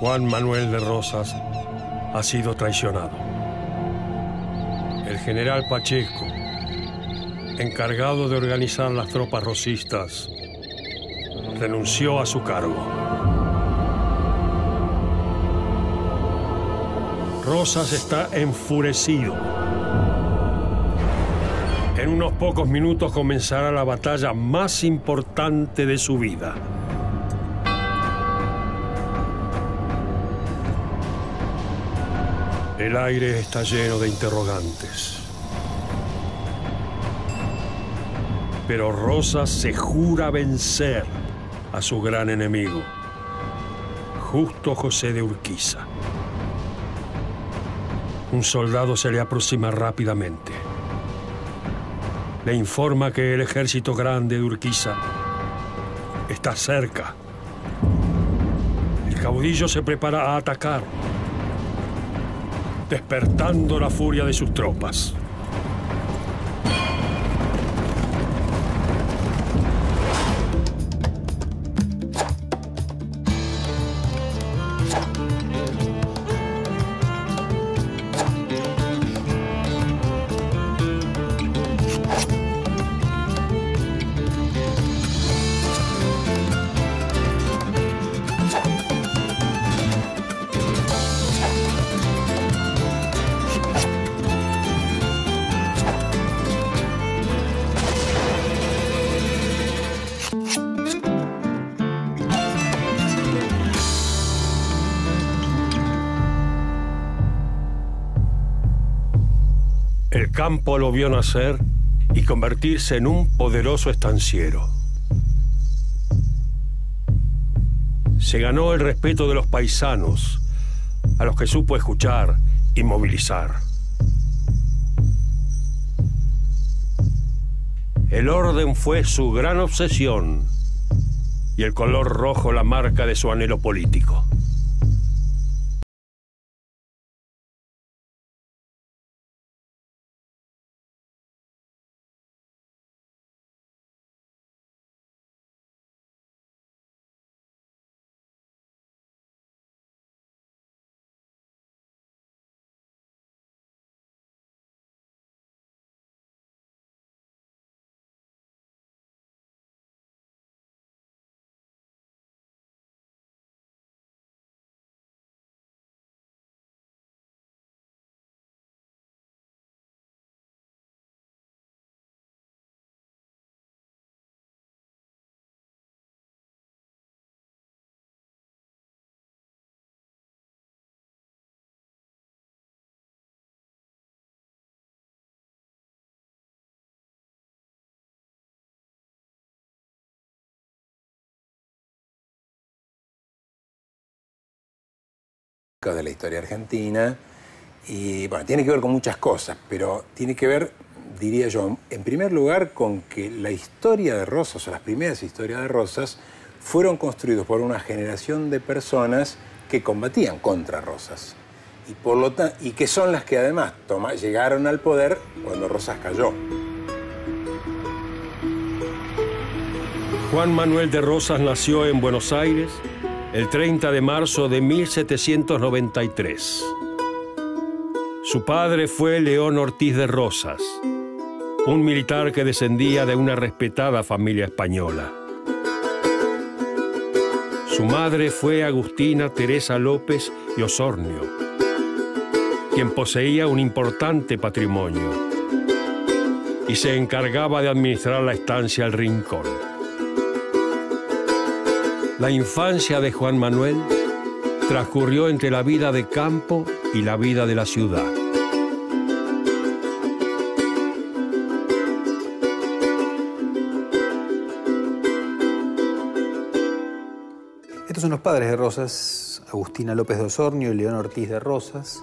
Juan Manuel de Rosas ha sido traicionado. El general Pacheco, encargado de organizar las tropas rosistas, renunció a su cargo. Rosas está enfurecido. En unos pocos minutos comenzará la batalla más importante de su vida. El aire está lleno de interrogantes. Pero Rosas se jura vencer a su gran enemigo, Justo José de Urquiza. Un soldado se le aproxima rápidamente. Le informa que el ejército grande de Urquiza está cerca. El caudillo se prepara a atacar, despertando la furia de sus tropas. El campo lo vio nacer y convertirse en un poderoso estanciero. Se ganó el respeto de los paisanos, a los que supo escuchar y movilizar. El orden fue su gran obsesión y el color rojo la marca de su anhelo político. De la historia argentina y bueno, tiene que ver con muchas cosas, pero tiene que ver, diría yo, en primer lugar con que la historia de Rosas o las primeras historias de Rosas fueron construidos por una generación de personas que combatían contra Rosas y que son las que además llegaron al poder cuando Rosas cayó. Juan Manuel de Rosas nació en Buenos Aires el 30 de marzo de 1793. Su padre fue León Ortiz de Rosas, un militar que descendía de una respetada familia española. Su madre fue Agustina Teresa López y Osornio, quien poseía un importante patrimonio y se encargaba de administrar la estancia El Rincón. La infancia de Juan Manuel transcurrió entre la vida de campo y la vida de la ciudad. Estos son los padres de Rosas, Agustina López de Osornio y León Ortiz de Rosas.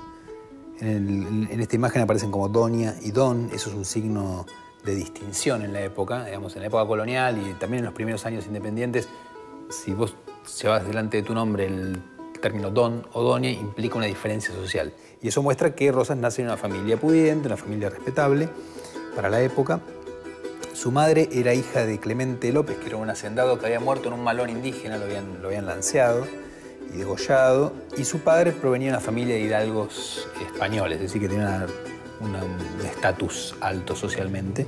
En esta imagen aparecen como Doña y Don. Eso es un signo de distinción en la época, digamos, en la época colonial y también en los primeros años independientes. Si vos llevas delante de tu nombre el término don o doña, implica una diferencia social. Y eso muestra que Rosas nace en una familia pudiente, una familia respetable para la época. Su madre era hija de Clemente López, que era un hacendado que había muerto en un malón indígena, lo habían lanceado. y degollado. Y su padre provenía de una familia de hidalgos españoles, es decir, que tenía un estatus alto socialmente.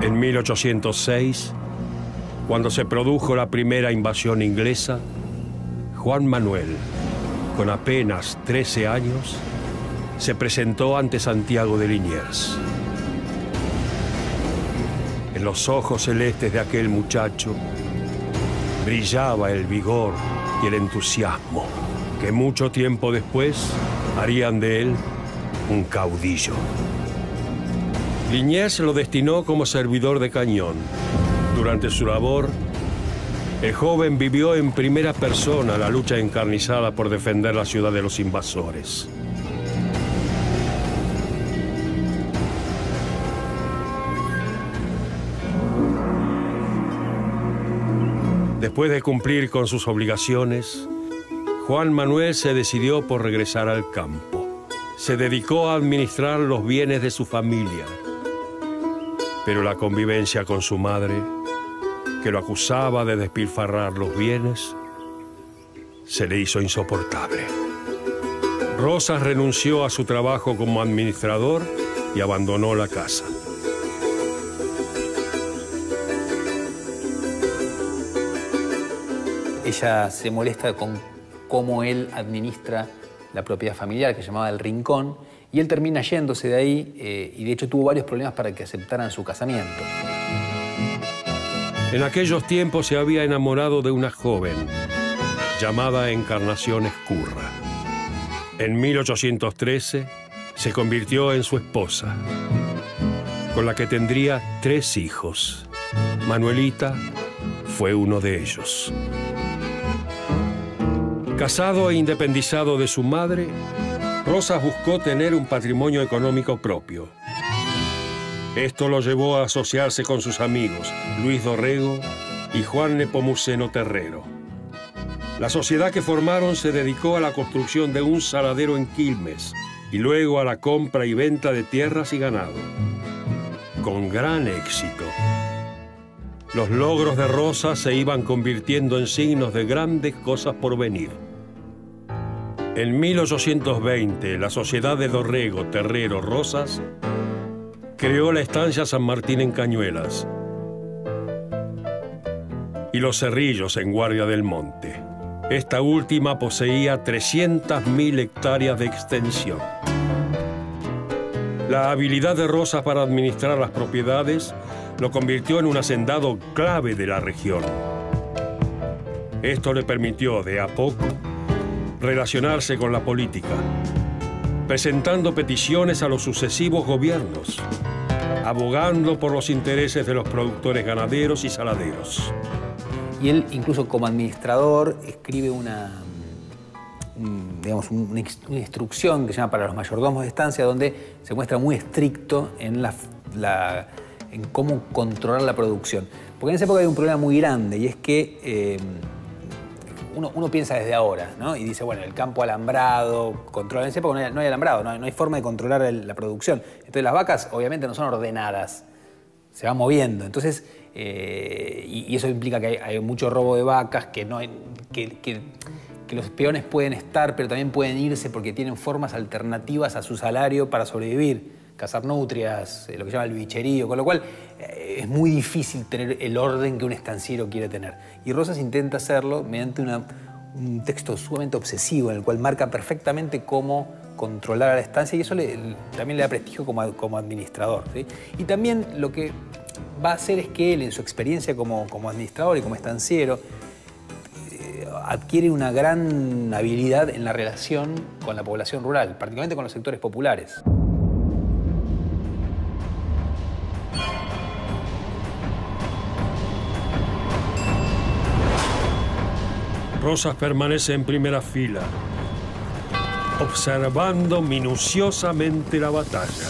En 1806, cuando se produjo la primera invasión inglesa, Juan Manuel, con apenas 13 años, se presentó ante Santiago de Liniers. En los ojos celestes de aquel muchacho brillaba el vigor y el entusiasmo que mucho tiempo después harían de él un caudillo. Liniers lo destinó como servidor de cañón. Durante su labor, el joven vivió en primera persona la lucha encarnizada por defender la ciudad de los invasores. Después de cumplir con sus obligaciones, Juan Manuel se decidió por regresar al campo. Se dedicó a administrar los bienes de su familia. Pero la convivencia con su madre, que lo acusaba de despilfarrar los bienes, se le hizo insoportable. Rosas renunció a su trabajo como administrador y abandonó la casa. Ella se molesta con cómo él administra la propiedad familiar, que llamaba El Rincón, y él termina yéndose de ahí y de hecho tuvo varios problemas para que aceptaran su casamiento. En aquellos tiempos se había enamorado de una joven llamada Encarnación Ezcurra. En 1813 se convirtió en su esposa, con la que tendría 3 hijos. Manuelita fue uno de ellos. Casado e independizado de su madre, Rosas buscó tener un patrimonio económico propio. Esto lo llevó a asociarse con sus amigos Luis Dorrego y Juan Nepomuceno Terrero. La sociedad que formaron se dedicó a la construcción de un saladero en Quilmes y luego a la compra y venta de tierras y ganado. Con gran éxito. Los logros de Rosas se iban convirtiendo en signos de grandes cosas por venir. En 1820, la sociedad de Dorrego, Terrero, Rosas creó la estancia San Martín en Cañuelas y Los Cerrillos en Guardia del Monte. Esta última poseía 300.000 hectáreas de extensión. La habilidad de Rosas para administrar las propiedades lo convirtió en un hacendado clave de la región. Esto le permitió, de a poco, relacionarse con la política, presentando peticiones a los sucesivos gobiernos, abogando por los intereses de los productores ganaderos y saladeros. Y él, incluso como administrador, escribe una instrucción que se llama Para los mayordomos de estancia, donde se muestra muy estricto en en cómo controlar la producción. Porque en esa época hay un problema muy grande, y es que uno piensa desde ahora, ¿no? Y dice, bueno, el campo alambrado, controla. En esa época no hay alambrado, no hay forma de controlar la producción. Entonces las vacas obviamente no son ordenadas, se van moviendo. Entonces, y eso implica que hay mucho robo de vacas, que los peones pueden estar, pero también pueden irse porque tienen formas alternativas a su salario para sobrevivir. Cazar nutrias, lo que se llama el bicherío, con lo cual es muy difícil tener el orden que un estanciero quiere tener. Y Rosas intenta hacerlo mediante un texto sumamente obsesivo en el cual marca perfectamente cómo controlar a la estancia, y eso también le da prestigio como administrador, ¿sí? Y también lo que va a hacer es que él, en su experiencia como administrador y como estanciero, adquiere una gran habilidad en la relación con la población rural, particularmente con los sectores populares. Rosas permanece en primera fila, observando minuciosamente la batalla.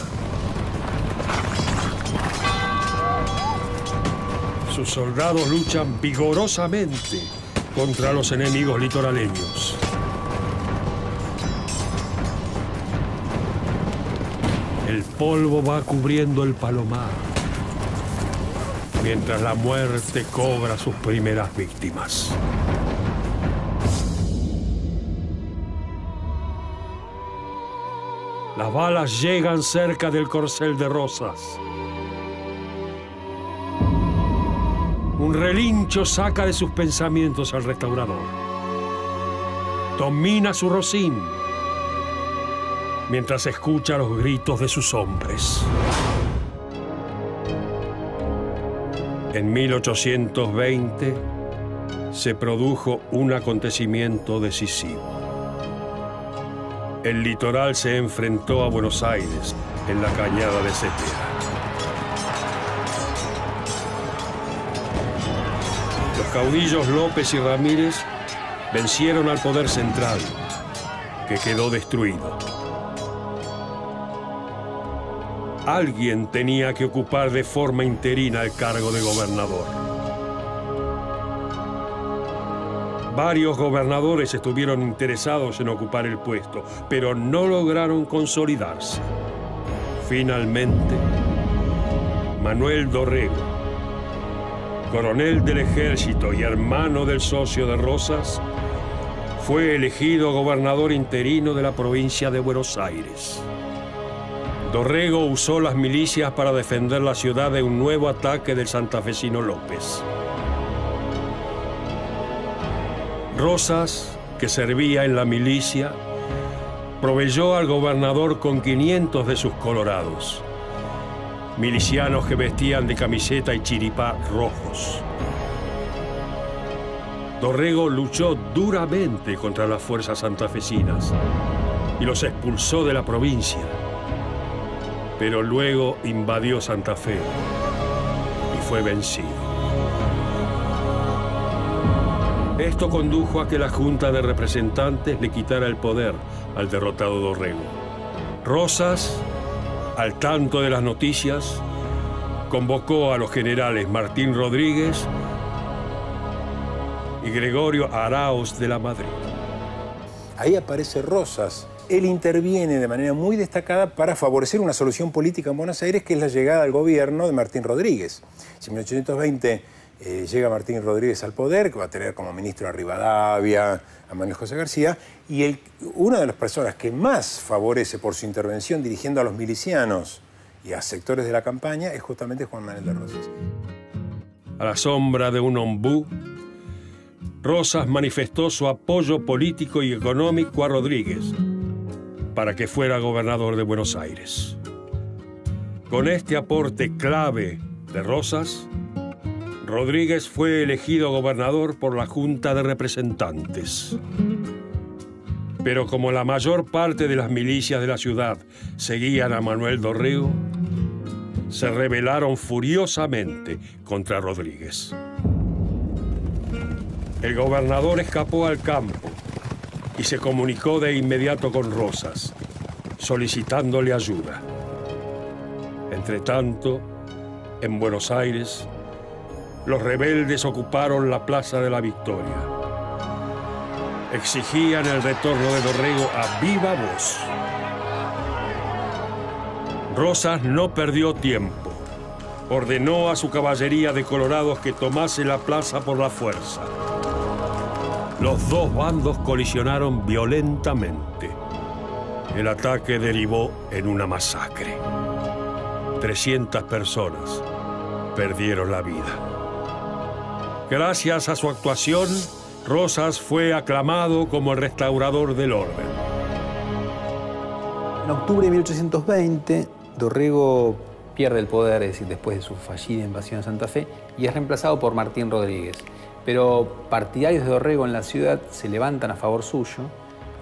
Sus soldados luchan vigorosamente contra los enemigos litoraleños. El polvo va cubriendo el palomar. mientras la muerte cobra sus primeras víctimas. Las balas llegan cerca del corcel de Rosas. Un relincho saca de sus pensamientos al restaurador. Domina su rocín mientras escucha los gritos de sus hombres. En 1820 se produjo un acontecimiento decisivo. El litoral se enfrentó a Buenos Aires en la cañada de Cepeda. Los caudillos López y Ramírez vencieron al poder central, que quedó destruido. Alguien tenía que ocupar de forma interina el cargo de gobernador. Varios gobernadores estuvieron interesados en ocupar el puesto, pero no lograron consolidarse. Finalmente, Manuel Dorrego, coronel del ejército y hermano del socio de Rosas, fue elegido gobernador interino de la provincia de Buenos Aires. Dorrego usó las milicias para defender la ciudad de un nuevo ataque del santafesino López. Rosas, que servía en la milicia, proveyó al gobernador con 500 de sus colorados, milicianos que vestían de camiseta y chiripá rojos. Dorrego luchó duramente contra las fuerzas santafesinas y los expulsó de la provincia, pero luego invadió Santa Fe y fue vencido. Esto condujo a que la Junta de Representantes le quitara el poder al derrotado Dorrego. Rosas, al tanto de las noticias, convocó a los generales Martín Rodríguez y Gregorio Araoz de la Madrid. Ahí aparece Rosas. Él interviene de manera muy destacada para favorecer una solución política en Buenos Aires, que es la llegada al gobierno de Martín Rodríguez. En 1820 llega Martín Rodríguez al poder, que va a tener como ministro a Rivadavia, a Manuel José García, y una de las personas que más favorece por su intervención dirigiendo a los milicianos y a sectores de la campaña es justamente Juan Manuel de Rosas. A la sombra de un ombú, Rosas manifestó su apoyo político y económico a Rodríguez para que fuera gobernador de Buenos Aires. Con este aporte clave de Rosas, Rodríguez fue elegido gobernador por la Junta de Representantes. Pero como la mayor parte de las milicias de la ciudad seguían a Manuel Dorrego, se rebelaron furiosamente contra Rodríguez. El gobernador escapó al campo y se comunicó de inmediato con Rosas, solicitándole ayuda. Entretanto, en Buenos Aires, los rebeldes ocuparon la Plaza de la Victoria. Exigían el retorno de Dorrego a viva voz. Rosas no perdió tiempo. Ordenó a su caballería de colorados que tomase la plaza por la fuerza. Los dos bandos colisionaron violentamente. El ataque derivó en una masacre. 300 personas perdieron la vida. Gracias a su actuación, Rosas fue aclamado como el restaurador del orden. En octubre de 1820, Dorrego pierde el poder, es decir, después de su fallida invasión a Santa Fe, y es reemplazado por Martín Rodríguez. Pero partidarios de Dorrego en la ciudad se levantan a favor suyo.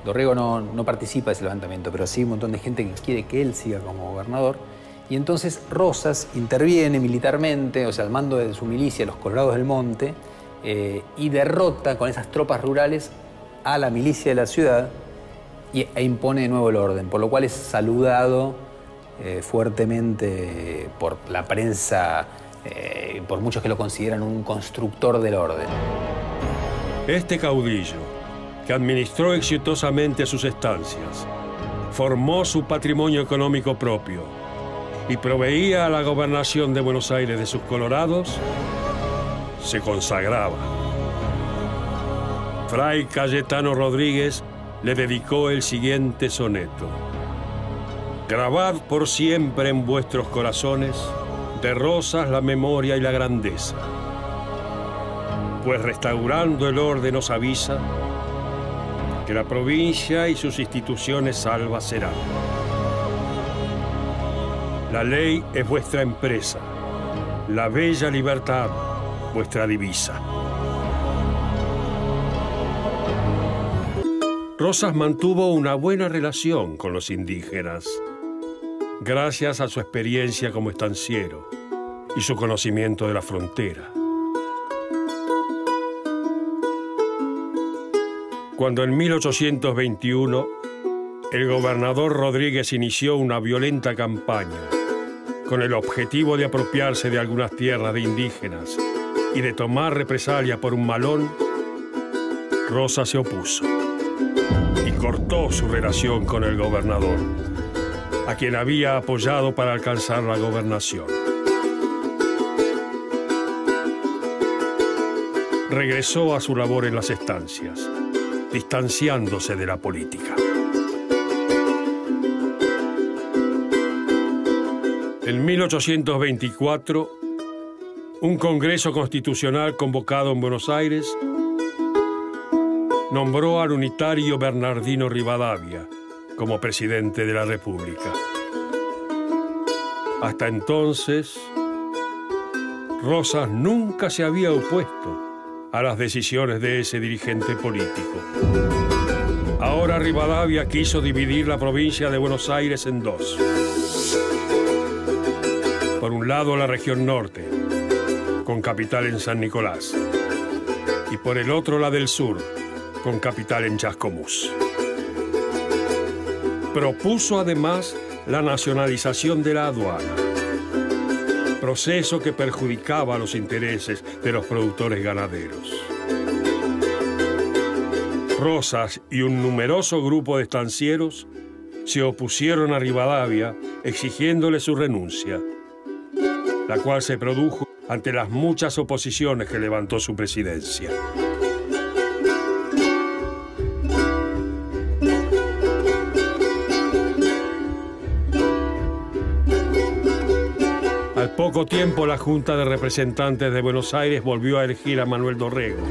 Dorrego no participa de ese levantamiento, pero sí un montón de gente que quiere que él siga como gobernador. Y entonces Rosas interviene militarmente, o sea, al mando de su milicia, los Colorados del Monte, y derrota con esas tropas rurales a la milicia de la ciudad e impone de nuevo el orden, por lo cual es saludado fuertemente por la prensa, por muchos que lo consideran un constructor del orden. Este caudillo, que administró exitosamente sus estancias, formó su patrimonio económico propio y proveía a la gobernación de Buenos Aires de sus colorados, se consagraba. Fray Cayetano Rodríguez le dedicó el siguiente soneto: grabad por siempre en vuestros corazones de Rosas la memoria y la grandeza, pues restaurando el orden os avisa que la provincia y sus instituciones salvas serán. La ley es vuestra empresa, la bella libertad vuestra divisa. Rosas mantuvo una buena relación con los indígenas, gracias a su experiencia como estanciero y su conocimiento de la frontera. Cuando en 1821 el gobernador Rodríguez inició una violenta campaña con el objetivo de apropiarse de algunas tierras de indígenas y de tomar represalia por un malón, Rosas se opuso y cortó su relación con el gobernador, a quien había apoyado para alcanzar la gobernación. Regresó a su labor en las estancias, distanciándose de la política. En 1824, un Congreso Constitucional convocado en Buenos Aires nombró al unitario Bernardino Rivadavia como presidente de la República. Hasta entonces, Rosas nunca se había opuesto a las decisiones de ese dirigente político. Ahora Rivadavia quiso dividir la provincia de Buenos Aires en dos. Por un lado la región norte, con capital en San Nicolás, y por el otro la del sur, con capital en Chascomús. Propuso además la nacionalización de la aduana, proceso que perjudicaba los intereses de los productores ganaderos. Rosas y un numeroso grupo de estancieros se opusieron a Rivadavia exigiéndole su renuncia, la cual se produjo ante las muchas oposiciones que levantó su presidencia. Al poco tiempo, la Junta de Representantes de Buenos Aires volvió a elegir a Manuel Dorrego,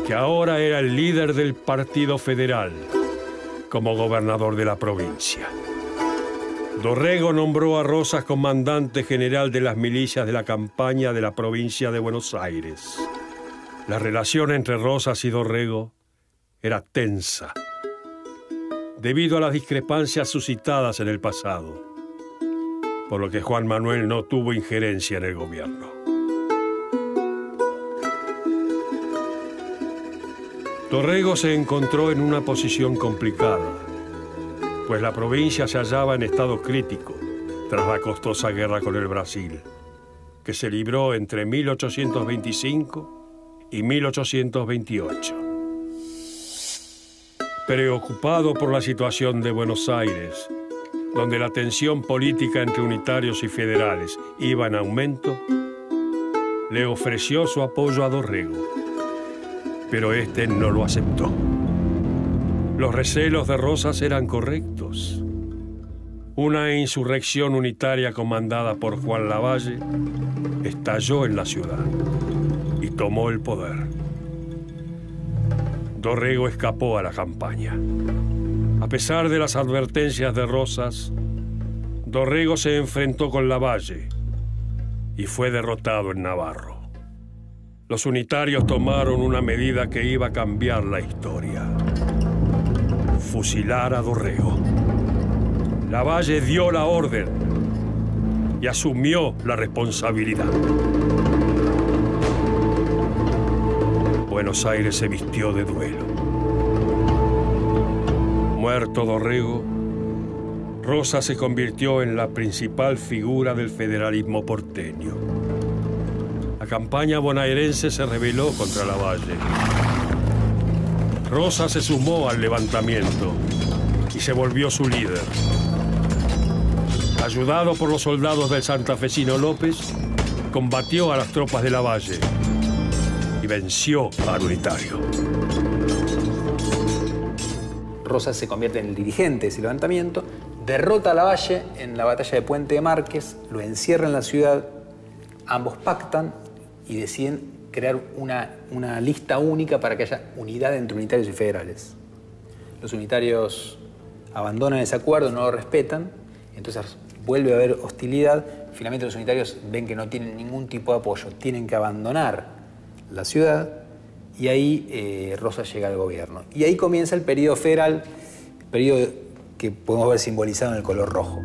que ahora era el líder del Partido Federal, como gobernador de la provincia. Dorrego nombró a Rosas comandante general de las milicias de la campaña de la provincia de Buenos Aires. La relación entre Rosas y Dorrego era tensa, debido a las discrepancias suscitadas en el pasado, por lo que Juan Manuel no tuvo injerencia en el gobierno. Dorrego se encontró en una posición complicada, pues la provincia se hallaba en estado crítico tras la costosa guerra con el Brasil, que se libró entre 1825 y 1828. Preocupado por la situación de Buenos Aires, donde la tensión política entre unitarios y federales iba en aumento, le ofreció su apoyo a Dorrego, pero este no lo aceptó. Los recelos de Rosas eran correctos. Una insurrección unitaria comandada por Juan Lavalle estalló en la ciudad y tomó el poder. Dorrego escapó a la campaña. A pesar de las advertencias de Rosas, Dorrego se enfrentó con Lavalle y fue derrotado en Navarro. Los unitarios tomaron una medida que iba a cambiar la historia: fusilar a Dorrego. Lavalle dio la orden y asumió la responsabilidad. Buenos Aires se vistió de duelo. Muerto Dorrego, Rosas se convirtió en la principal figura del federalismo porteño. La campaña bonaerense se rebeló contra Lavalle. Rosas se sumó al levantamiento y se volvió su líder. La Ayudado por los soldados del santafesino López, combatió a las tropas de Lavalle y venció al unitario. Rosas se convierte en el dirigente de ese levantamiento, derrota a Lavalle en la batalla de Puente de Márquez, lo encierra en la ciudad, ambos pactan y deciden crear una lista única para que haya unidad entre unitarios y federales. Los unitarios abandonan ese acuerdo, no lo respetan, entonces vuelve a haber hostilidad. Finalmente los unitarios ven que no tienen ningún tipo de apoyo, tienen que abandonar la ciudad y ahí Rosas llega al gobierno. Y ahí comienza el periodo federal, periodo que podemos ver simbolizado en el color rojo.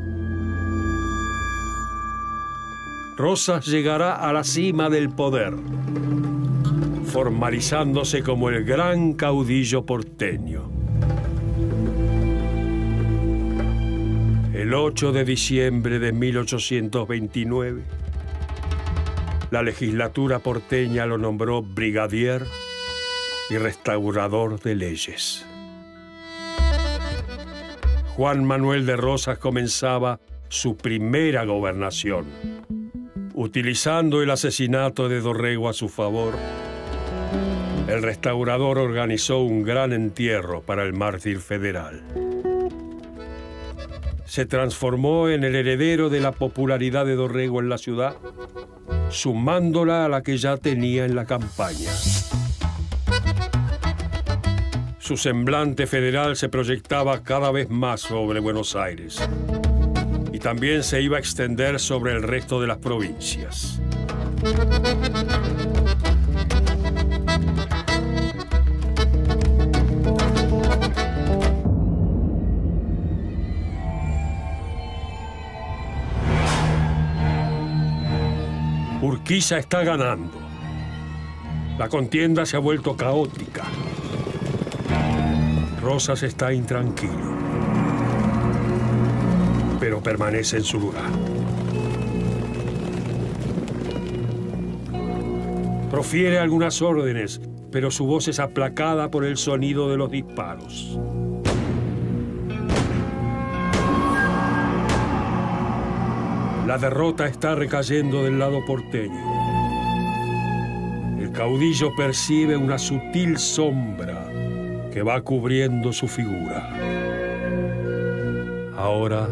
Rosas llegará a la cima del poder, formalizándose como el gran caudillo porteño. El 8 de diciembre de 1829, la legislatura porteña lo nombró brigadier y restaurador de leyes. Juan Manuel de Rosas comenzaba su primera gobernación, utilizando el asesinato de Dorrego a su favor. El restaurador organizó un gran entierro para el mártir federal. Se transformó en el heredero de la popularidad de Dorrego en la ciudad, sumándola a la que ya tenía en la campaña. Su semblante federal se proyectaba cada vez más sobre Buenos Aires y también se iba a extender sobre el resto de las provincias. Urquiza está ganando. La contienda se ha vuelto caótica. Rosas está intranquilo, pero permanece en su lugar. Profiere algunas órdenes, pero su voz es aplacada por el sonido de los disparos. La derrota está recayendo del lado porteño. El caudillo percibe una sutil sombra que va cubriendo su figura. Ahora,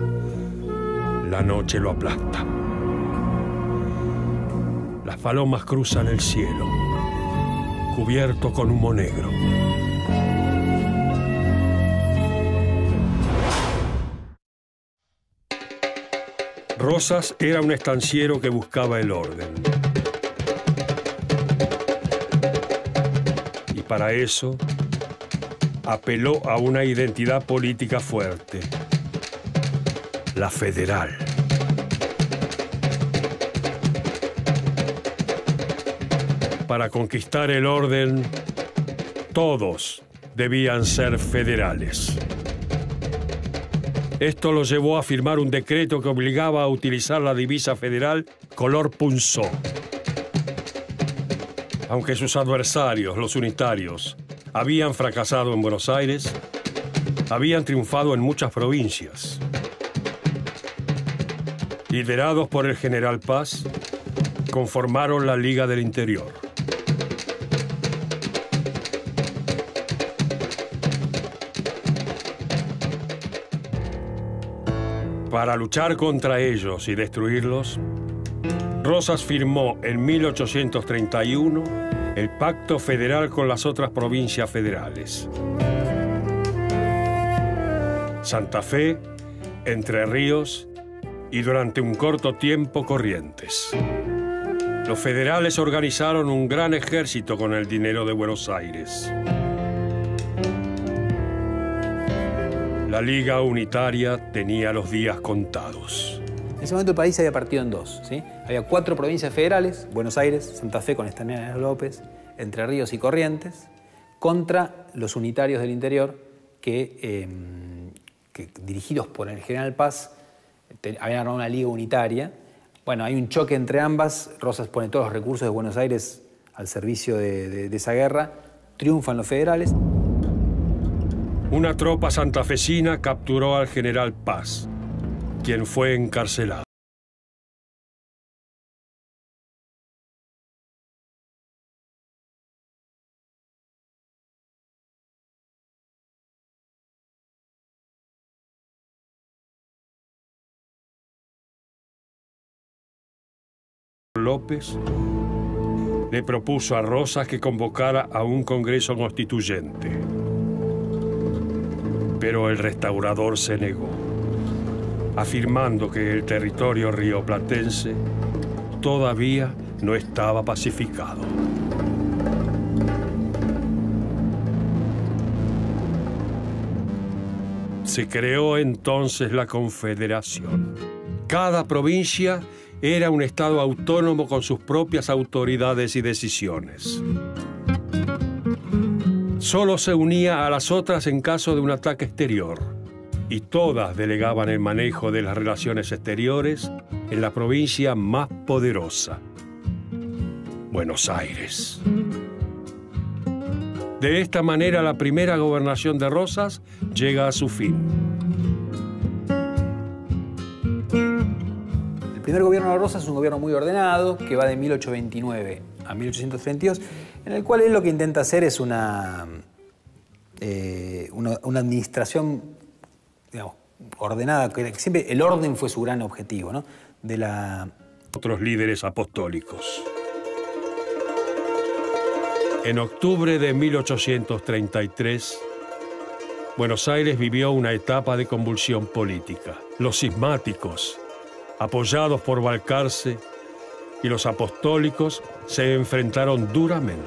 la noche lo aplasta. Las palomas cruzan el cielo, cubierto con humo negro. Rosas era un estanciero que buscaba el orden. Y para eso apeló a una identidad política fuerte, la federal. Para conquistar el orden, todos debían ser federales. Esto lo llevó a firmar un decreto que obligaba a utilizar la divisa federal color punzó. Aunque sus adversarios, los unitarios, habían fracasado en Buenos Aires, habían triunfado en muchas provincias. Liderados por el general Paz, conformaron la Liga del Interior. Para luchar contra ellos y destruirlos, Rosas firmó en 1831 el Pacto Federal con las otras provincias federales: Santa Fe, Entre Ríos y durante un corto tiempo Corrientes. Los federales organizaron un gran ejército con el dinero de Buenos Aires. La Liga Unitaria tenía los días contados. En ese momento el país se había partido en dos, ¿sí? Había 4 provincias federales: Buenos Aires, Santa Fe con Estanislao López, Entre Ríos y Corrientes, contra los unitarios del interior que dirigidos por el general Paz, habían armado una liga unitaria. Bueno, hay un choque entre ambas. Rosas pone todos los recursos de Buenos Aires al servicio de esa guerra. Triunfan los federales. Una tropa santafesina capturó al general Paz quien fue encarcelado. López le propuso a Rosas que convocara a un congreso constituyente, pero el restaurador se negó, afirmando que el territorio rioplatense todavía no estaba pacificado. Se creó entonces la Confederación. Cada provincia era un estado autónomo con sus propias autoridades y decisiones. Solo se unía a las otras en caso de un ataque exterior, y todas delegaban el manejo de las relaciones exteriores en la provincia más poderosa, Buenos Aires. De esta manera, la primera gobernación de Rosas llega a su fin. El primer gobierno de Rosas es un gobierno muy ordenado que va de 1829 a 1832, en el cual él lo que intenta hacer es una administración, digamos, ordenada, que siempre el orden fue su gran objetivo, ¿no? Otros líderes apostólicos. En octubre de 1833, Buenos Aires vivió una etapa de convulsión política. Los cismáticos, apoyados por Balcarce, y los apostólicos se enfrentaron duramente.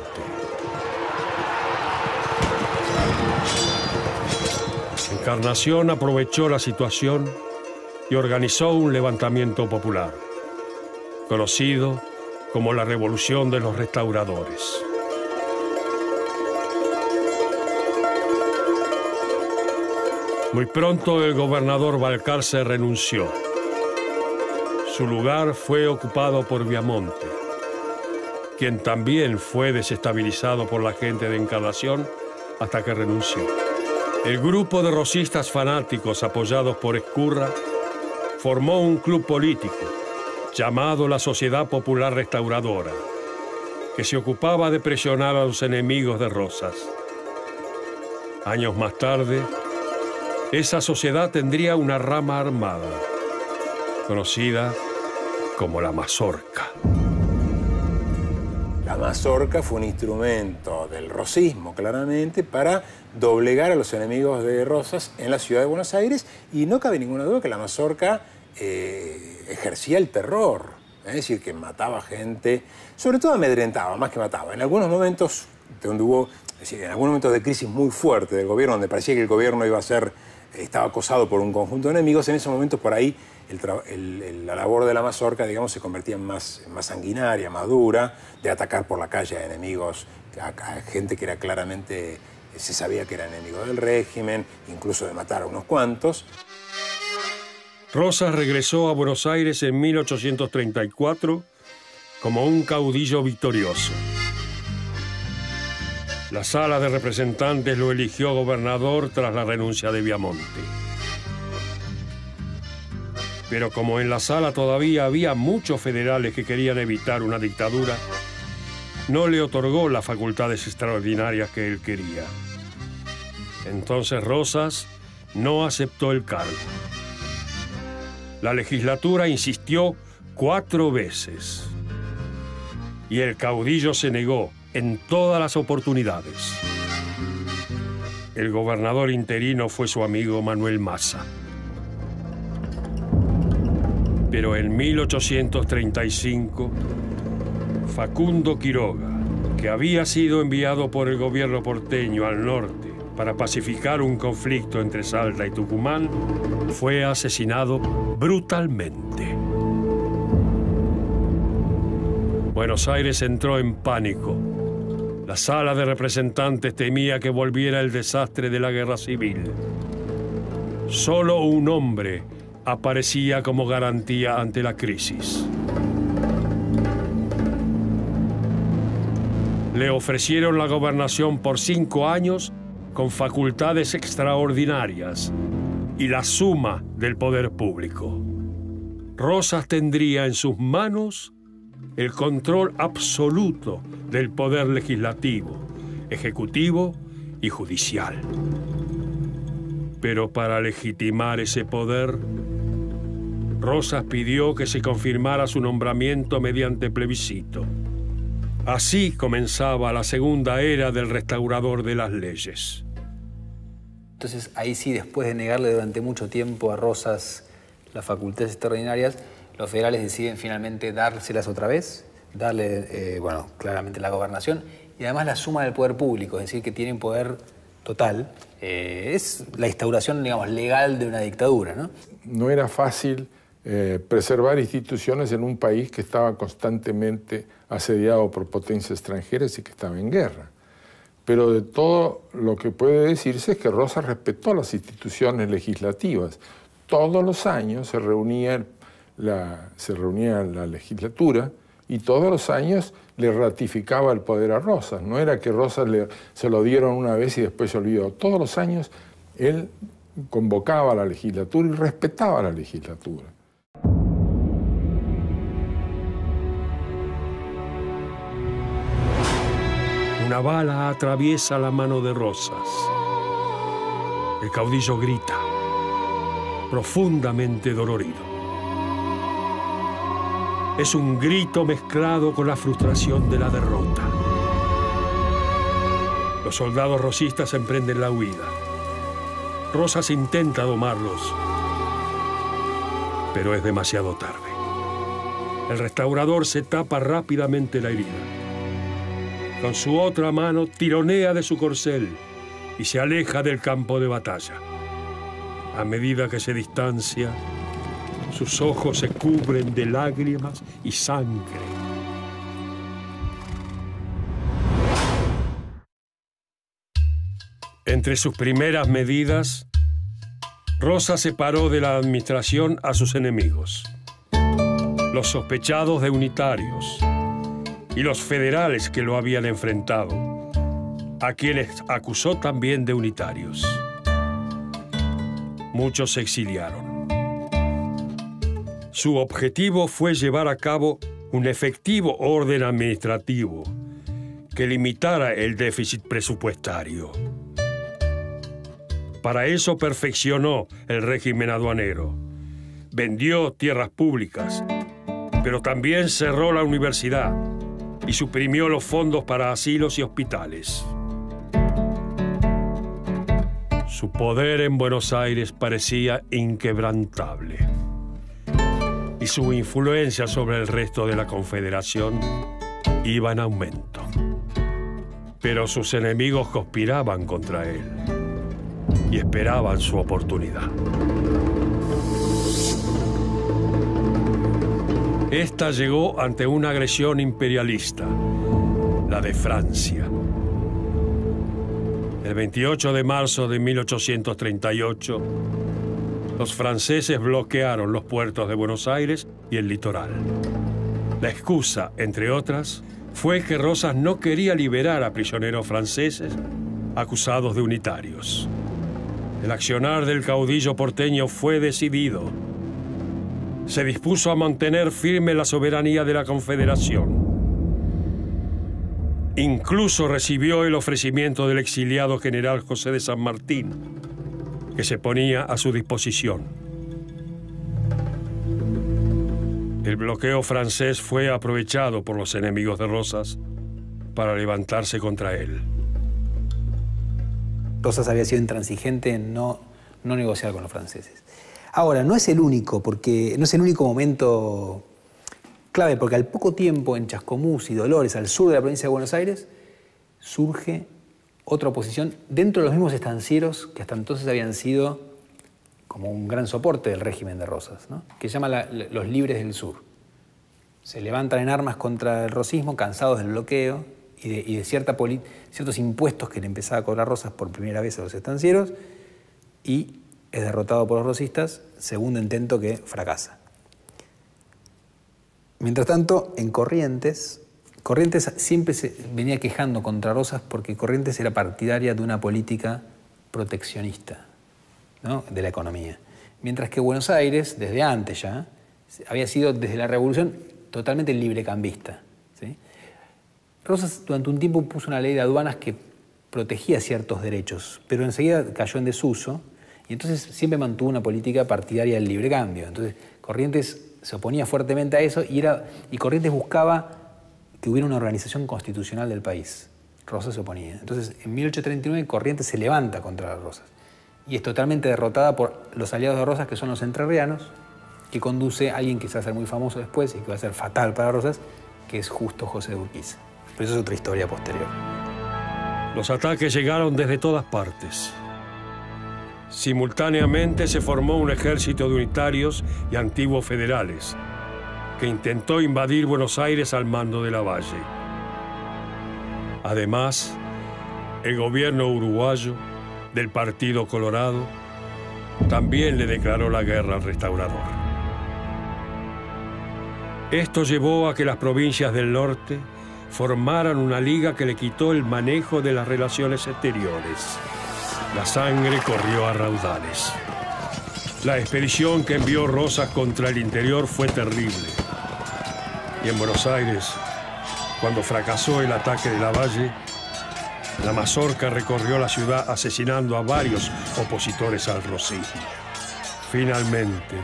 Encarnación aprovechó la situación y organizó un levantamiento popular, conocido como la Revolución de los Restauradores. Muy pronto el gobernador Balcarce renunció. Su lugar fue ocupado por Viamonte, quien también fue desestabilizado por la gente de Encarnación hasta que renunció. El grupo de rosistas fanáticos apoyados por Ezcurra formó un club político llamado la Sociedad Popular Restauradora, que se ocupaba de presionar a los enemigos de Rosas. Años más tarde, esa sociedad tendría una rama armada, conocida como la mazorca. La mazorca fue un instrumento del rosismo, claramente, para doblegar a los enemigos de Rosas en la ciudad de Buenos Aires, y no cabe ninguna duda que la mazorca ejercía el terror, es decir, que mataba gente, sobre todo amedrentaba, más que mataba. En algunos momentos donde hubo, es decir, en algunos momentos de crisis muy fuerte del gobierno, donde parecía que el gobierno estaba acosado por un conjunto de enemigos, en esos momentos por ahí la labor de la mazorca, digamos, se convertía en más sanguinaria, más dura, de atacar por la calle a enemigos, a gente que era claramente, se sabía que era enemigo del régimen, incluso de matar a unos cuantos. Rosas regresó a Buenos Aires en 1834 como un caudillo victorioso. La Sala de Representantes lo eligió gobernador tras la renuncia de Viamonte. Pero como en la sala todavía había muchos federales que querían evitar una dictadura, no le otorgó las facultades extraordinarias que él quería. Entonces Rosas no aceptó el cargo. La legislatura insistió 4 veces y el caudillo se negó en todas las oportunidades. El gobernador interino fue su amigo Manuel Massa. Pero en 1835, Facundo Quiroga, que había sido enviado por el gobierno porteño al norte para pacificar un conflicto entre Salta y Tucumán, fue asesinado brutalmente. Buenos Aires entró en pánico. La Sala de Representantes temía que volviera el desastre de la guerra civil. Solo un hombre aparecía como garantía ante la crisis. Le ofrecieron la gobernación por 5 años con facultades extraordinarias, y la suma del poder público. Rosas tendría en sus manos el control absoluto del poder legislativo, ejecutivo y judicial. Pero para legitimar ese poder, Rosas pidió que se confirmara su nombramiento mediante plebiscito. Así comenzaba la segunda era del restaurador de las leyes. Entonces, ahí sí, después de negarle durante mucho tiempo a Rosas las facultades extraordinarias, los federales deciden finalmente dárselas otra vez, darle, bueno, claramente la gobernación y además la suma del poder público, es decir, que tienen poder total. Es la instauración, digamos, legal de una dictadura, ¿no? No era fácil preservar instituciones en un país que estaba constantemente asediado por potencias extranjeras y que estaba en guerra. Pero de todo lo que puede decirse es que Rosas respetó las instituciones legislativas. Todos los años se reunía la legislatura y todos los años le ratificaba el poder a Rosas. No era que Rosas se lo dieron una vez y después se olvidó. Todos los años él convocaba a la legislatura y respetaba a la legislatura. Una bala atraviesa la mano de Rosas. El caudillo grita, profundamente dolorido. Es un grito mezclado con la frustración de la derrota. Los soldados rosistas emprenden la huida. Rosas intenta domarlos, pero es demasiado tarde. El restaurador se tapa rápidamente la herida. Con su otra mano tironea de su corcel y se aleja del campo de batalla. A medida que se distancia, sus ojos se cubren de lágrimas y sangre. Entre sus primeras medidas, Rosas separó de la administración a sus enemigos, los sospechados de unitarios y los federales que lo habían enfrentado, a quienes acusó también de unitarios. Muchos se exiliaron. Su objetivo fue llevar a cabo un efectivo orden administrativo que limitara el déficit presupuestario. Para eso perfeccionó el régimen aduanero, vendió tierras públicas, pero también cerró la universidad y suprimió los fondos para asilos y hospitales. Su poder en Buenos Aires parecía inquebrantable y su influencia sobre el resto de la Confederación iba en aumento. Pero sus enemigos conspiraban contra él y esperaban su oportunidad. Esta llegó ante una agresión imperialista, la de Francia. El 28 de marzo de 1838, los franceses bloquearon los puertos de Buenos Aires y el litoral. La excusa, entre otras, fue que Rosas no quería liberar a prisioneros franceses acusados de unitarios. El accionar del caudillo porteño fue decidido. Se dispuso a mantener firme la soberanía de la Confederación. Incluso recibió el ofrecimiento del exiliado general José de San Martín, que se ponía a su disposición. El bloqueo francés fue aprovechado por los enemigos de Rosas para levantarse contra él. Rosas había sido intransigente en no negociar con los franceses. Ahora, no es el único momento clave, porque al poco tiempo en Chascomús y Dolores, al sur de la provincia de Buenos Aires, surge otra oposición dentro de los mismos estancieros que hasta entonces habían sido como un gran soporte del régimen de Rosas, ¿no? Que se llama los Libres del Sur. Se levantan en armas contra el rosismo, cansados del bloqueo y de ciertos impuestos que le empezaba a cobrar Rosas por primera vez a los estancieros, y es derrotado por los rosistas, segundo intento que fracasa. Mientras tanto, en Corrientes siempre se venía quejando contra Rosas porque Corrientes era partidaria de una política proteccionista. ¿no?, de la economía. Mientras que Buenos Aires, desde antes ya, había sido desde la Revolución totalmente librecambista, ¿sí? Rosas durante un tiempo puso una ley de aduanas que protegía ciertos derechos, pero enseguida cayó en desuso y entonces siempre mantuvo una política partidaria del libre cambio. Entonces Corrientes se oponía fuertemente a eso y Corrientes buscaba que hubiera una organización constitucional del país. Rosas se oponía. Entonces en 1839 Corrientes se levanta contra Rosas y es totalmente derrotada por los aliados de Rosas, que son los entrerrianos, que conduce a alguien que se va a ser muy famoso después y que va a ser fatal para Rosas, que es Justo José de Urquiza. Pero eso es otra historia posterior. Los ataques llegaron desde todas partes. Simultáneamente se formó un ejército de unitarios y antiguos federales que intentó invadir Buenos Aires al mando de Lavalle. Además, el gobierno uruguayo del Partido Colorado también le declaró la guerra al restaurador. Esto llevó a que las provincias del norte formaran una liga que le quitó el manejo de las relaciones exteriores. La sangre corrió a raudales. La expedición que envió Rosas contra el interior fue terrible. Y en Buenos Aires, cuando fracasó el ataque de Lavalle, la mazorca recorrió la ciudad asesinando a varios opositores al Rossi. Finalmente,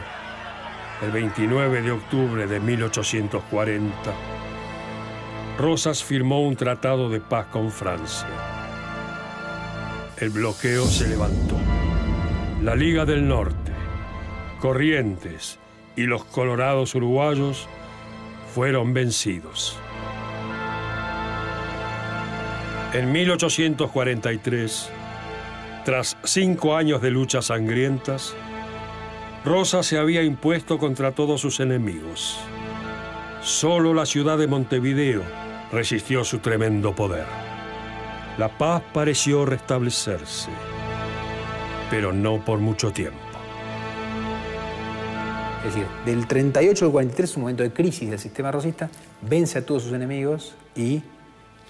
el 29 de octubre de 1840, Rosas firmó un tratado de paz con Francia. El bloqueo se levantó. La Liga del Norte, Corrientes y los colorados uruguayos fueron vencidos. En 1843, tras 5 años de luchas sangrientas, Rosas se había impuesto contra todos sus enemigos. Solo la ciudad de Montevideo resistió su tremendo poder. La paz pareció restablecerse, pero no por mucho tiempo. Es decir, del 38 al 43 es un momento de crisis del sistema rosista, vence a todos sus enemigos y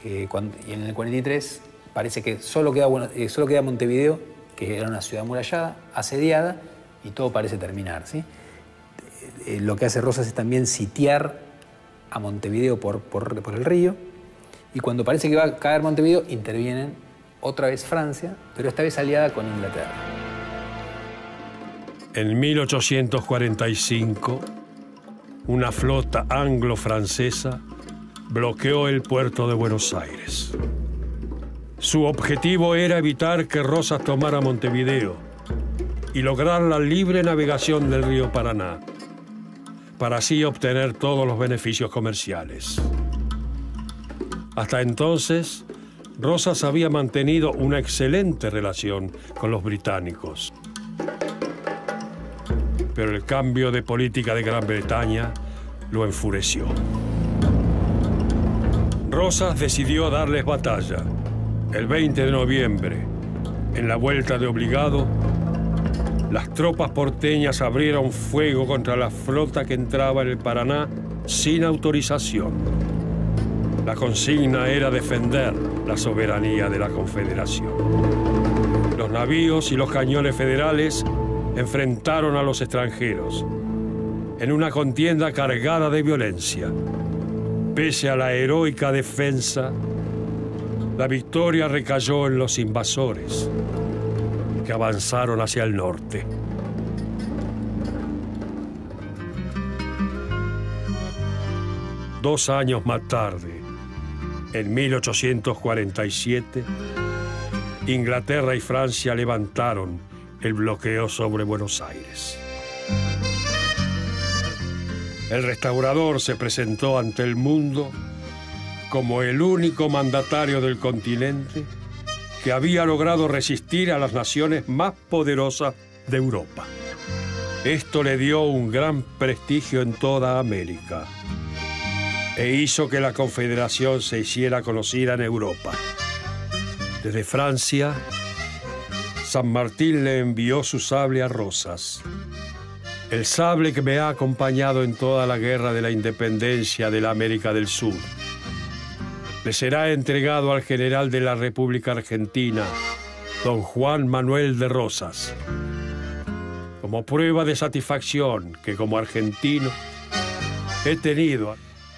en el 43 parece que solo queda Montevideo, que era una ciudad amurallada, asediada, y todo parece terminar, ¿sí? Lo que hace Rosas es también sitiar a Montevideo por el río, y cuando parece que va a caer Montevideo, intervienen otra vez Francia, pero esta vez aliada con Inglaterra. En 1845, una flota anglo-francesa bloqueó el puerto de Buenos Aires. Su objetivo era evitar que Rosas tomara Montevideo y lograr la libre navegación del río Paraná, para así obtener todos los beneficios comerciales. Hasta entonces, Rosas había mantenido una excelente relación con los británicos. Pero el cambio de política de Gran Bretaña lo enfureció. Rosas decidió darles batalla. El 20 de noviembre, en la vuelta de Obligado, las tropas porteñas abrieron fuego contra la flota que entraba en el Paraná sin autorización. La consigna era defender la soberanía de la Confederación. Los navíos y los cañones federales enfrentaron a los extranjeros en una contienda cargada de violencia. Pese a la heroica defensa, la victoria recayó en los invasores, que avanzaron hacia el norte. Dos años más tarde, en 1847, Inglaterra y Francia levantaron el bloqueo sobre Buenos Aires. El restaurador se presentó ante el mundo como el único mandatario del continente que había logrado resistir a las naciones más poderosas de Europa. Esto le dio un gran prestigio en toda América e hizo que la Confederación se hiciera conocida en Europa. Desde Francia, San Martín le envió su sable a Rosas. El sable que me ha acompañado en toda la guerra de la independencia de la América del Sur. Le será entregado al general de la República Argentina, don Juan Manuel de Rosas, como prueba de satisfacción que como argentino he tenido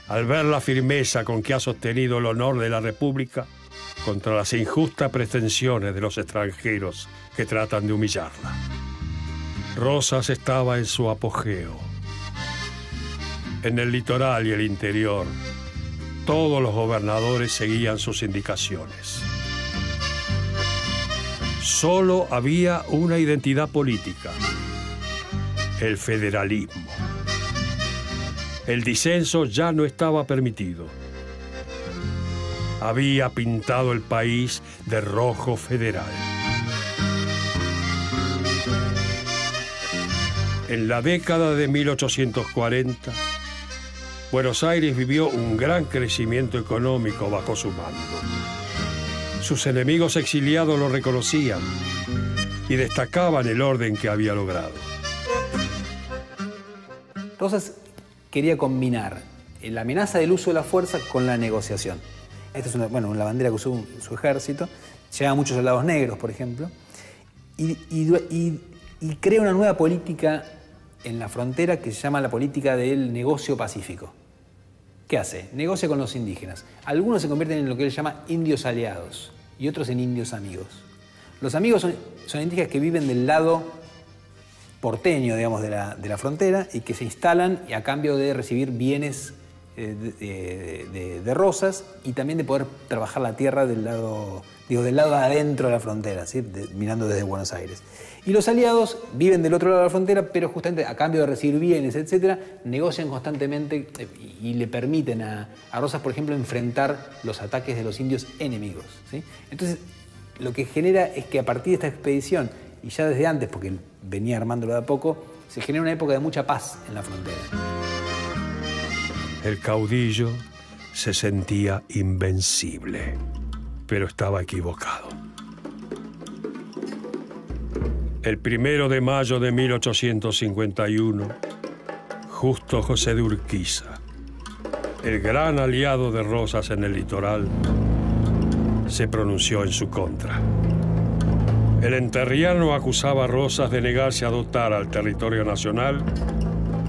al ver la firmeza con que ha sostenido el honor de la República contra las injustas pretensiones de los extranjeros que tratan de humillarla. Rosas estaba en su apogeo. En el litoral y el interior, todos los gobernadores seguían sus indicaciones. Solo había una identidad política: el federalismo. El disenso ya no estaba permitido. Había pintado el país de rojo federal. En la década de 1840, Buenos Aires vivió un gran crecimiento económico bajo su mando. Sus enemigos exiliados lo reconocían y destacaban el orden que había logrado. Rosas quería combinar la amenaza del uso de la fuerza con la negociación. Esta es una bandera que usó su ejército. Llegaban muchos soldados negros, por ejemplo, y crea una nueva política en la frontera que se llama la política del negocio pacífico. ¿Qué hace? Negocia con los indígenas. Algunos se convierten en lo que él llama indios aliados y otros en indios amigos. Los amigos son indígenas que viven del lado porteño, digamos, de la frontera y que se instalan a cambio de recibir bienes de Rosas y también de poder trabajar la tierra del lado de adentro de la frontera, ¿sí? Mirando desde Buenos Aires. Y los aliados viven del otro lado de la frontera, pero justamente a cambio de recibir bienes, etcétera, negocian constantemente y le permiten a Rosas, por ejemplo, enfrentar los ataques de los indios enemigos, ¿sí? Entonces, lo que genera es que a partir de esta expedición, y ya desde antes, porque él venía armándolo de a poco, se genera una época de mucha paz en la frontera. El caudillo se sentía invencible, pero estaba equivocado. El 1 de mayo de 1851, Justo José de Urquiza, el gran aliado de Rosas en el litoral, se pronunció en su contra. El enterriano acusaba a Rosas de negarse a dotar al territorio nacional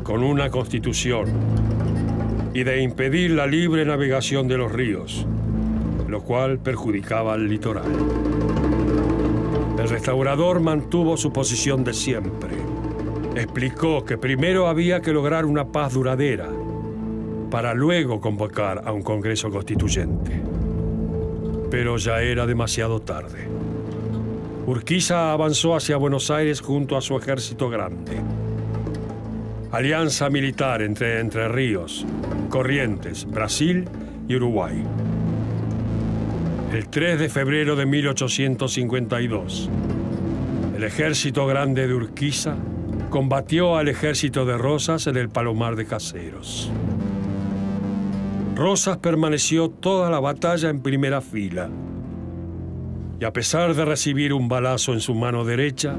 con una constitución y de impedir la libre navegación de los ríos, lo cual perjudicaba al litoral. El restaurador mantuvo su posición de siempre. Explicó que primero había que lograr una paz duradera para luego convocar a un Congreso Constituyente. Pero ya era demasiado tarde. Urquiza avanzó hacia Buenos Aires junto a su ejército grande. Alianza militar entre Entre Ríos, Corrientes, Brasil y Uruguay. El 3 de febrero de 1852, el ejército grande de Urquiza combatió al ejército de Rosas en el Palomar de Caseros. Rosas permaneció toda la batalla en primera fila y a pesar de recibir un balazo en su mano derecha,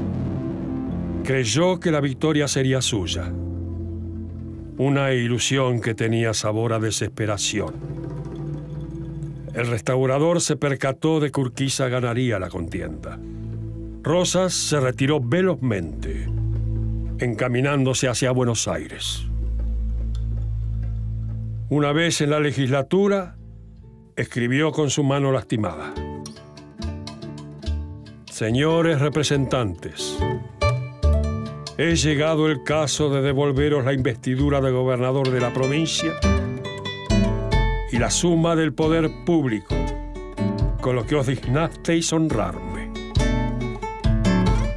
creyó que la victoria sería suya. Una ilusión que tenía sabor a desesperación. El restaurador se percató de que Urquiza ganaría la contienda. Rosas se retiró velozmente, encaminándose hacia Buenos Aires. Una vez en la legislatura, escribió con su mano lastimada: Señores representantes, he llegado el caso de devolveros la investidura de gobernador de la provincia y la suma del poder público, con lo que os dignasteis honrarme.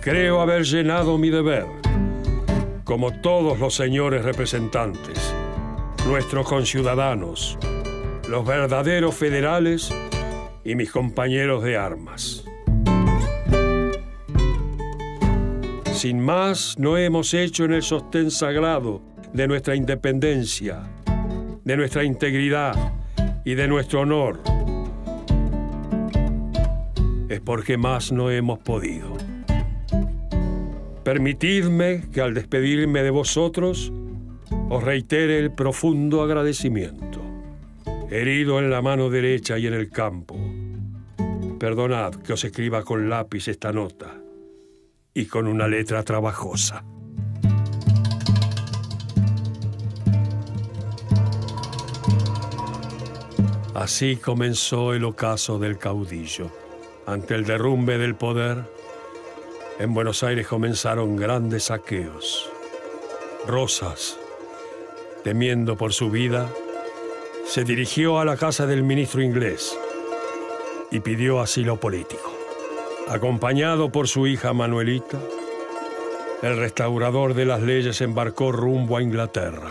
Creo haber llenado mi deber, como todos los señores representantes, nuestros conciudadanos, los verdaderos federales y mis compañeros de armas. Sin más, no hemos hecho en el sostén sagrado de nuestra independencia, de nuestra integridad y de nuestro honor. Es porque más no hemos podido. Permitidme que al despedirme de vosotros os reitere el profundo agradecimiento. Herido en la mano derecha y en el campo, perdonad que os escriba con lápiz esta nota y con una letra trabajosa. Así comenzó el ocaso del caudillo. Ante el derrumbe del poder, en Buenos Aires comenzaron grandes saqueos. Rosas, temiendo por su vida, se dirigió a la casa del ministro inglés y pidió asilo político. Acompañado por su hija Manuelita, el restaurador de las leyes embarcó rumbo a Inglaterra.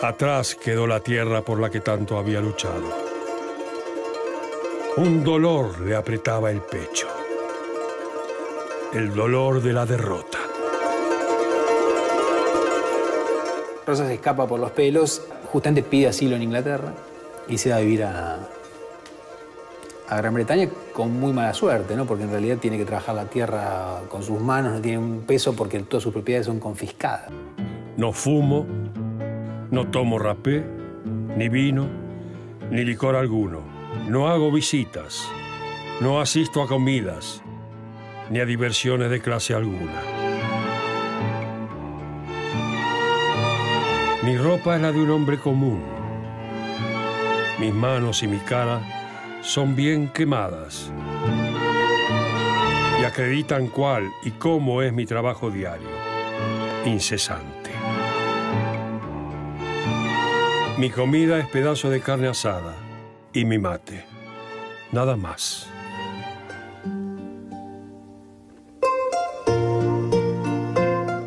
Atrás quedó la tierra por la que tanto había luchado. Un dolor le apretaba el pecho. El dolor de la derrota. Rosas escapa por los pelos, justamente pide asilo en Inglaterra y se va a vivir a Gran Bretaña con muy mala suerte, ¿no? Porque en realidad tiene que trabajar la tierra con sus manos, no tiene un peso porque todas sus propiedades son confiscadas. No fumo, no tomo rapé, ni vino, ni licor alguno. No hago visitas, no asisto a comidas, ni a diversiones de clase alguna. Mi ropa es la de un hombre común. Mis manos y mi cara son bien quemadas y acreditan cuál y cómo es mi trabajo diario, incesante. Mi comida es pedazo de carne asada y mi mate, nada más.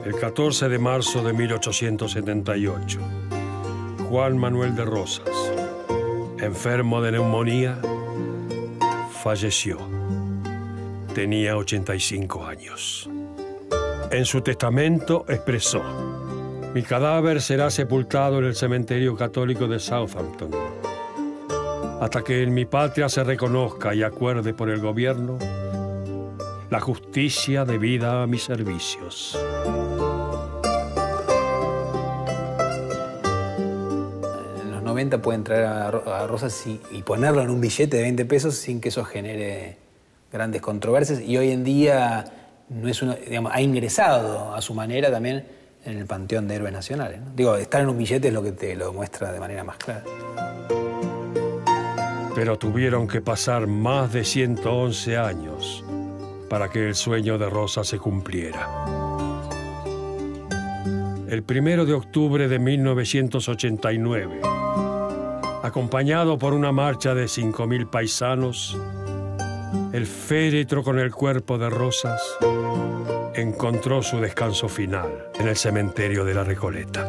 El 14 de marzo de 1878, Juan Manuel de Rosas, enfermo de neumonía, falleció. Tenía 85 años. En su testamento expresó: mi cadáver será sepultado en el cementerio católico de Southampton, hasta que en mi patria se reconozca y acuerde por el gobierno la justicia debida a mis servicios. En los 90 pueden traer a Rosas y ponerlo en un billete de 20 pesos sin que eso genere grandes controversias, y hoy en día no es digamos, ha ingresado a su manera también en el panteón de héroes nacionales, ¿no? Digo, estar en un billete es lo que te lo muestra de manera más clara. Pero tuvieron que pasar más de 111 años para que el sueño de Rosas se cumpliera. El 1 de octubre de 1989, acompañado por una marcha de 5.000 paisanos, el féretro con el cuerpo de Rosas encontró su descanso final en el cementerio de la Recoleta.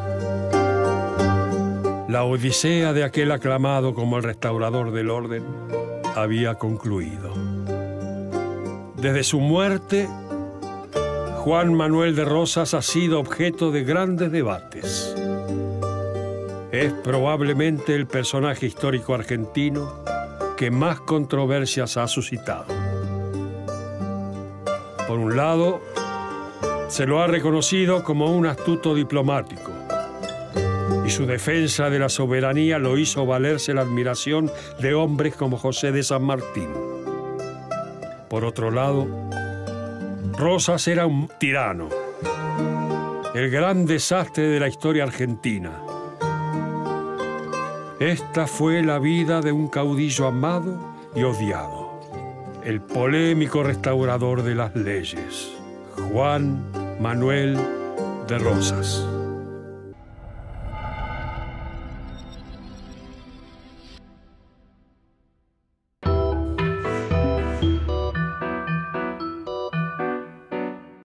La odisea de aquel aclamado como el restaurador del orden había concluido. Desde su muerte, Juan Manuel de Rosas ha sido objeto de grandes debates. Es probablemente el personaje histórico argentino que más controversias ha suscitado. Por un lado, se lo ha reconocido como un astuto diplomático, y su defensa de la soberanía lo hizo valerse la admiración de hombres como José de San Martín. Por otro lado, Rosas era un tirano, el gran desastre de la historia argentina. Esta fue la vida de un caudillo amado y odiado, el polémico restaurador de las leyes, Juan Manuel de Rosas.